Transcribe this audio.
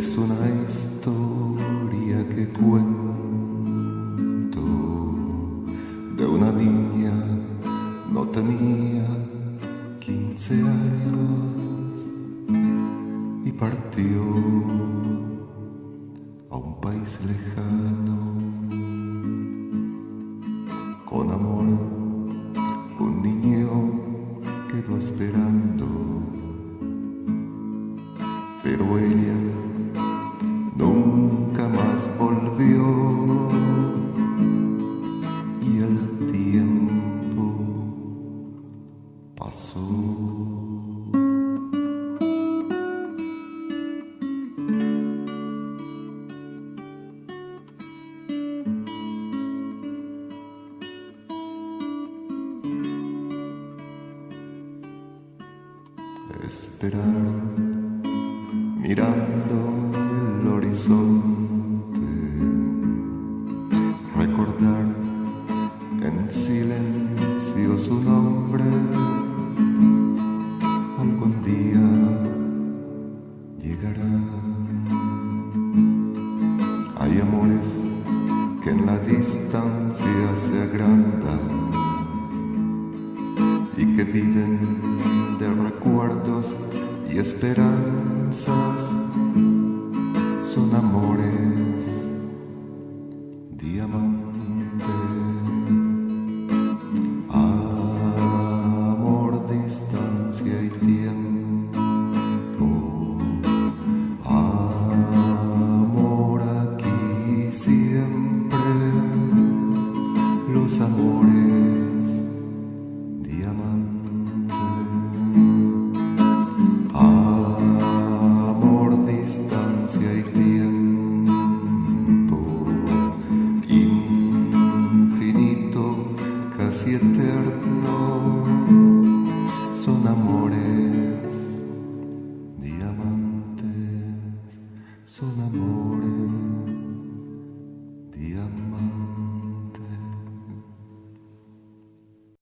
Es una historia que cuento de una niña, no tenía 15 años y partió a un país lejano. Con amor, un niño quedó esperando, pero ella nunca más volvió y el tiempo pasó. Esperar mirando el horizonte, recordar en silencio su nombre. Algún día llegará. Hay amores que en la distancia se agrandan y que viven de recuerdos y esperanzas.